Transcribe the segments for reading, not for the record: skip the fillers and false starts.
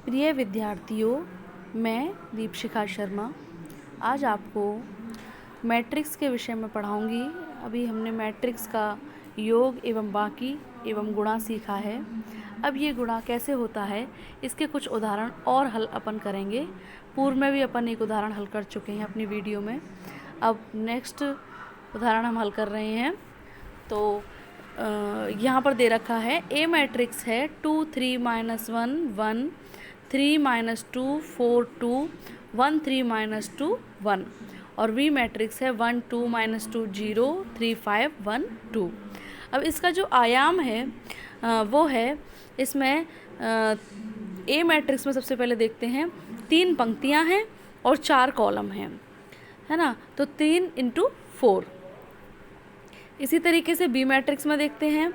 प्रिय विद्यार्थियों, मैं दीपशिखा शर्मा आज आपको मैट्रिक्स के विषय में पढ़ाऊंगी। अभी हमने मैट्रिक्स का योग एवं बाकी एवं गुणा सीखा है। अब ये गुणा कैसे होता है इसके कुछ उदाहरण और हल अपन करेंगे। पूर्व में भी अपन एक उदाहरण हल कर चुके हैं अपनी वीडियो में। अब नेक्स्ट उदाहरण हम हल कर रहे हैं। तो यहाँ पर दे रखा है ए मैट्रिक्स है 2 3 -1 1 3 -2 4 2 1 3 -2 1 और वी मैट्रिक्स है 1 2 -2 0 3 5 1 2। अब इसका जो आयाम है वो है, इसमें ए मैट्रिक्स में सबसे पहले देखते हैं 3 पंक्तियां हैं और 4 कॉलम हैं, है ना। तो 3 × 4। इसी तरीके से बी मैट्रिक्स में देखते हैं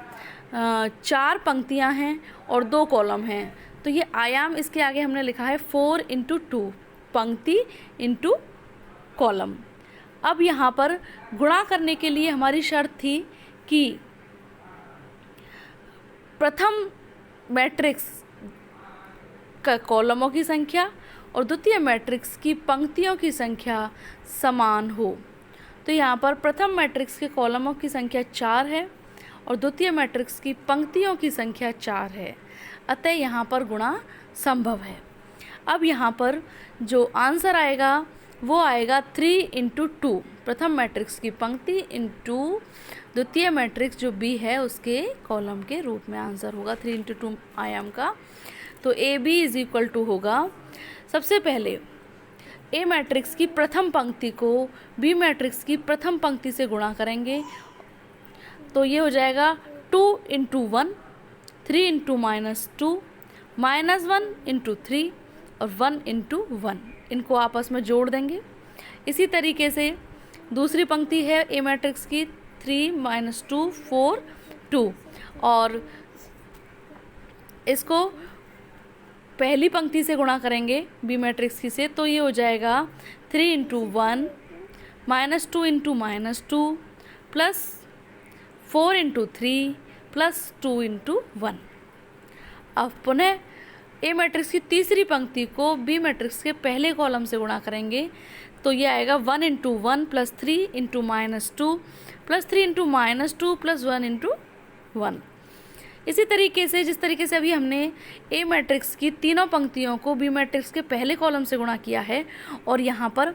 4 पंक्तियां हैं और 2 कॉलम हैं। तो ये आयाम इसके आगे हमने लिखा है 4 × 2, पंक्ति इंटू कॉलम। अब यहाँ पर गुणा करने के लिए हमारी शर्त थी कि प्रथम मैट्रिक्स का कॉलमों की संख्या और द्वितीय मैट्रिक्स की पंक्तियों की संख्या समान हो। तो यहाँ पर प्रथम मैट्रिक्स के कॉलमों की संख्या 4 है और द्वितीय मैट्रिक्स की पंक्तियों की संख्या 4 है, अतः यहाँ पर गुणा संभव है। अब यहाँ पर जो आंसर आएगा वो आएगा 3 × 2, प्रथम मैट्रिक्स की पंक्ति इंटू द्वितीय मैट्रिक्स जो बी है उसके कॉलम के रूप में आंसर होगा 3 × 2 आयाम का। तो ए बी = होगा, सबसे पहले ए मैट्रिक्स की प्रथम पंक्ति को बी मैट्रिक्स की प्रथम पंक्ति से गुणा करेंगे। तो ये हो जाएगा 2 × 1 3 × -2 -1 × 3 और 1 × 1, इनको आपस में जोड़ देंगे। इसी तरीके से दूसरी पंक्ति है ए मैट्रिक्स की 3 -2 4 2 और इसको पहली पंक्ति से गुणा करेंगे बी मैट्रिक्स की से, तो ये हो जाएगा 3 × 1 -2 × -2 प्लस 4 × 3 प्लस 2 × 1। अब पुनः ए मैट्रिक्स की तीसरी पंक्ति को बी मैट्रिक्स के पहले कॉलम से गुणा करेंगे। तो ये आएगा 1 × 1 प्लस 3 × -2 प्लस 3 × -2 प्लस 1 × 1। इसी तरीके से जिस तरीके से अभी हमने ए मैट्रिक्स की तीनों पंक्तियों को बी मैट्रिक्स के पहले कॉलम से गुणा किया है और यहाँ पर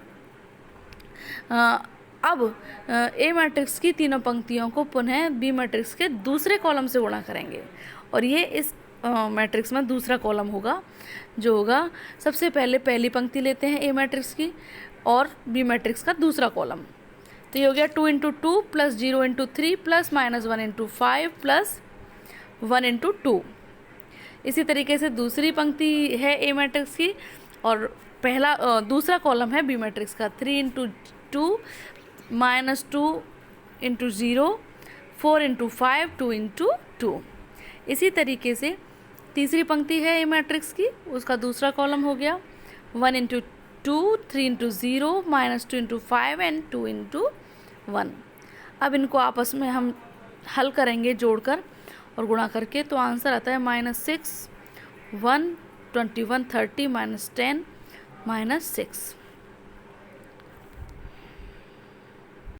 अब ए मैट्रिक्स की तीनों पंक्तियों को पुनः बी मैट्रिक्स के दूसरे कॉलम से गुणा करेंगे और ये इस मैट्रिक्स में दूसरा कॉलम होगा, जो होगा सबसे पहले पहली पंक्ति लेते हैं ए मैट्रिक्स की और बी मैट्रिक्स का दूसरा कॉलम। तो ये हो गया 2 × 2 प्लस 0 × 3 प्लस -1 × 5 प्लस 1 × 2। इसी तरीके से दूसरी पंक्ति है ए मैट्रिक्स की और दूसरा कॉलम है बी मैट्रिक्स का 3 × 2 -2 × 0 4 × 5 2 × 2। इसी तरीके से तीसरी पंक्ति है ए मैट्रिक्स की, उसका दूसरा कॉलम हो गया 1 × 2 3 × 0 -2 × 5 एंड 2 × 1। अब इनको आपस में हम हल करेंगे जोड़कर और गुणा करके, तो आंसर आता है -6 1 21 30 -10 -6।